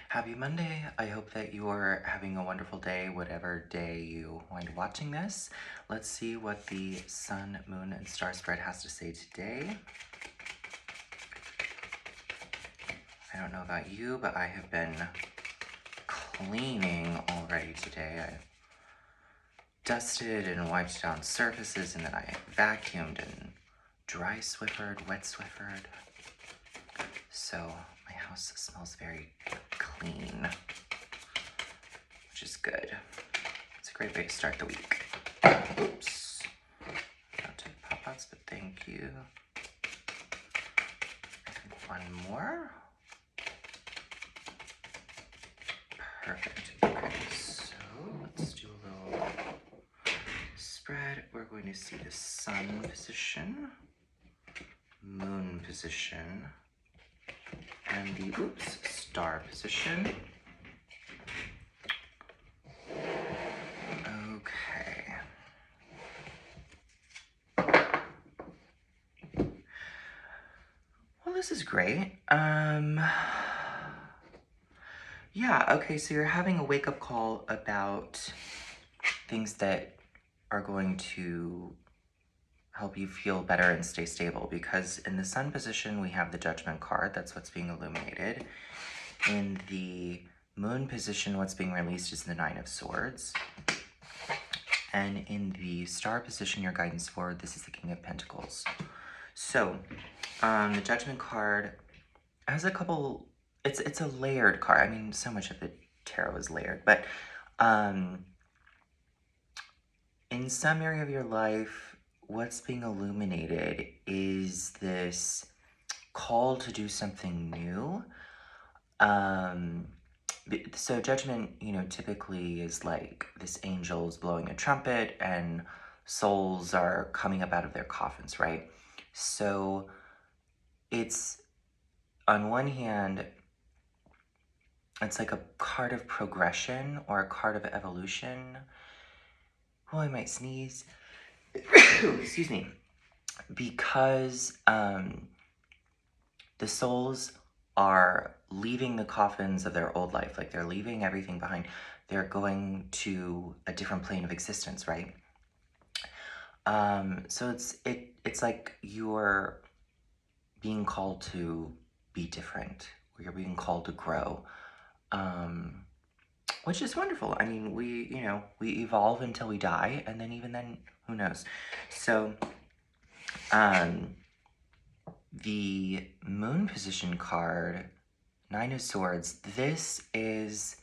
Happy Monday. I hope that you're having a wonderful day, whatever day you wind watching this. Let's see what the sun, moon, and star spread has to say today. I don't know about you, but I have been cleaning already today. I dusted and wiped down surfaces, and then I vacuumed and dry Swiffered, wet Swiffered. So my house smells very clean, which is good. It's a great way to start the week. Oops. Not to pop-outs, but thank you. I think one more. Perfect. Okay, so let's do a little spread. We're going to see the sun position, moon position, and the star position. Okay. Well, this is great. Yeah, okay, so you're having a wake-up call about things that are going to help you feel better and stay stable, because in the sun position, we have the Judgment card. That's what's being illuminated. In the moon position, what's being released is the Nine of Swords. And in the star position, your guidance forward, this is the King of Pentacles. So, the Judgment card has a couple, it's a layered card. I mean, so much of the tarot is layered, but in some area of your life, what's being illuminated is this call to do something new. So Judgment, typically is like this angel's blowing a trumpet and souls are coming up out of their coffins, right? So it's, on one hand, it's like a card of progression or a card of evolution. Oh, I might sneeze. Excuse me. Because the souls are leaving the coffins of their old life, like they're leaving everything behind. They're going to a different plane of existence, right? So it's like you're being called to be different, or you're being called to grow, which is wonderful. I mean, we evolve until we die, and then even then, who knows? So, the moon position card, Nine of Swords, this is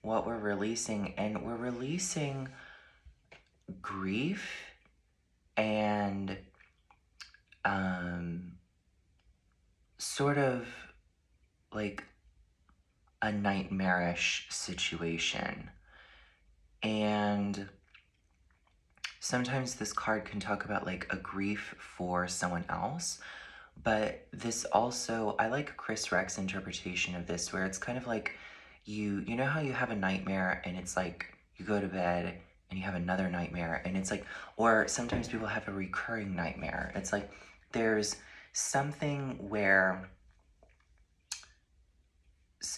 what we're releasing, and we're releasing grief and sort of like a nightmarish situation. And sometimes this card can talk about like a grief for someone else, but this also, I like Chris Reck's interpretation of this, where it's kind of like you know how you have a nightmare and it's like you go to bed and you have another nightmare, and it's like, or sometimes people have a recurring nightmare. It's like there's something where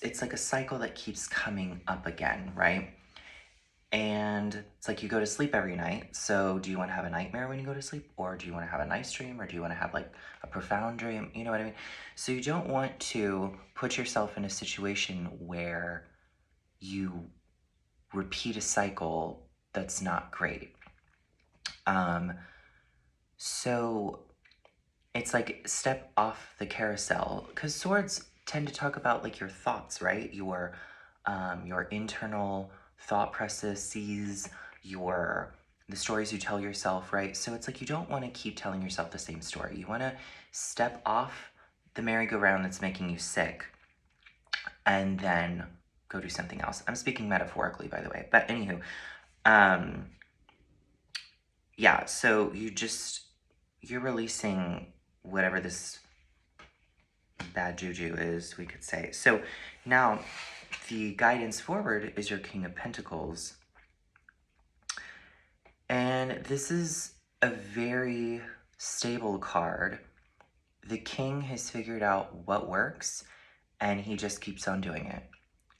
it's like a cycle that keeps coming up again, right? And it's like you go to sleep every night. So do you want to have a nightmare when you go to sleep? Or do you want to have a nice dream? Or do you want to have like a profound dream? You know what I mean? So you don't want to put yourself in a situation where you repeat a cycle that's not great. So it's like step off the carousel, because swords tend to talk about like your thoughts, right? Your internal thought processes, the stories you tell yourself, right? So it's like you don't want to keep telling yourself the same story. You want to step off the merry-go-round that's making you sick and then go do something else. I'm speaking metaphorically, by the way. But anywho, yeah, so you're releasing whatever this bad juju is, we could say. So now the guidance forward is your King of Pentacles. And this is a very stable card. The king has figured out what works, and he just keeps on doing it.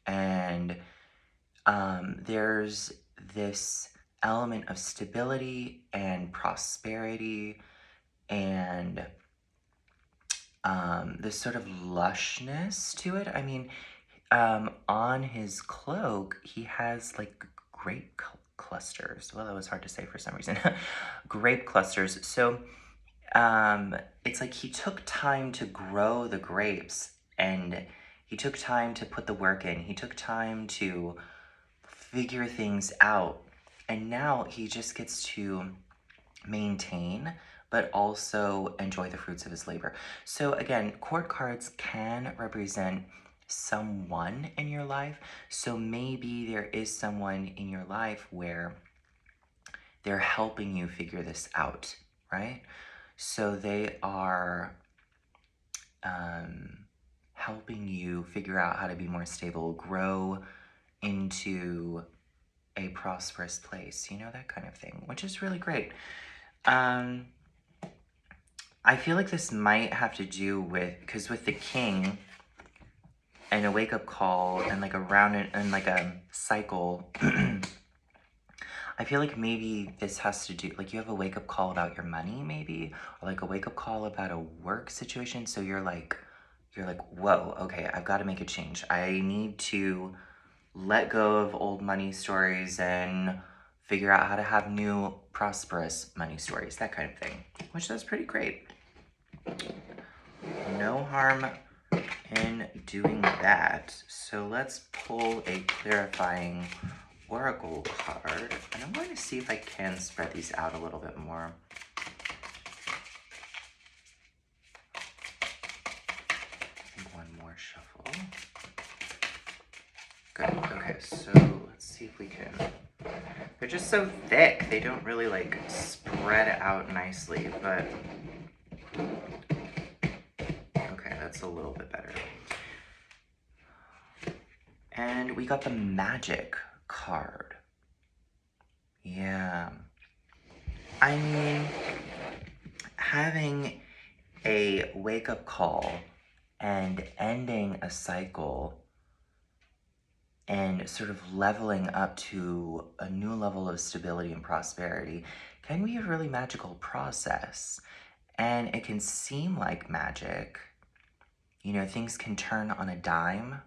And there's this element of stability and prosperity and this sort of lushness to it. I mean, on his cloak, he has like grape clusters. Well, that was hard to say for some reason. Grape clusters. So it's like he took time to grow the grapes, and he took time to put the work in. He took time to figure things out. And now he just gets to maintain, but also enjoy the fruits of his labor. So again, court cards can represent someone in your life. So maybe there is someone in your life where they're helping you figure this out, right? So they are helping you figure out how to be more stable, grow into a prosperous place, you know, that kind of thing, which is really great. I feel like this might have to do with, because with the king and a wake-up call and like a round and like a cycle, I feel like maybe this has to do, like you have a wake-up call about your money maybe, or like a wake-up call about a work situation. So you're like, whoa, okay, I've got to make a change. I need to let go of old money stories and figure out how to have new prosperous money stories, that kind of thing, which that's pretty great. No harm in doing that. So let's pull a clarifying oracle card, and I'm going to see if I can spread these out a little bit more. One more shuffle. Good. Okay, so let's see if we can. They're just so thick. They don't really like spread out nicely, but okay, that's a little bit better. And we got the magic card. Yeah. I mean, having a wake-up call and ending a cycle and sort of leveling up to a new level of stability and prosperity can be a really magical process. And it can seem like magic. You know, things can turn on a dime,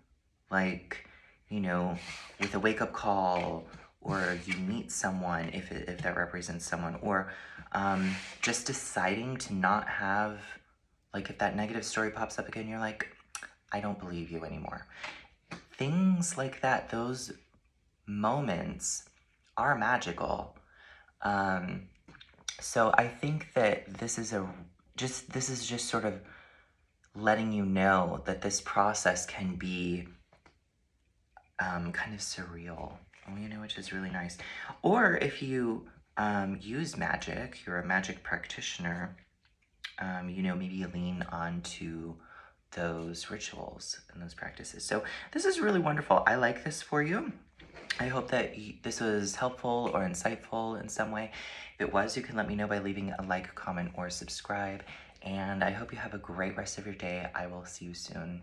like, you know, with a wake-up call, or you meet someone, if that represents someone, or just deciding to not have, like, if that negative story pops up again, you're like, I don't believe you anymore. Things like that, those moments are magical. So I think that this is just sort of letting you know that this process can be kind of surreal, you know, which is really nice. Or if you use magic, you're a magic practitioner, you know, maybe you lean onto those rituals and those practices. So this is really wonderful. I like this for you. I hope that this was helpful or insightful in some way. If it was, you can let me know by leaving a like, comment, or subscribe. And I hope you have a great rest of your day. I will see you soon.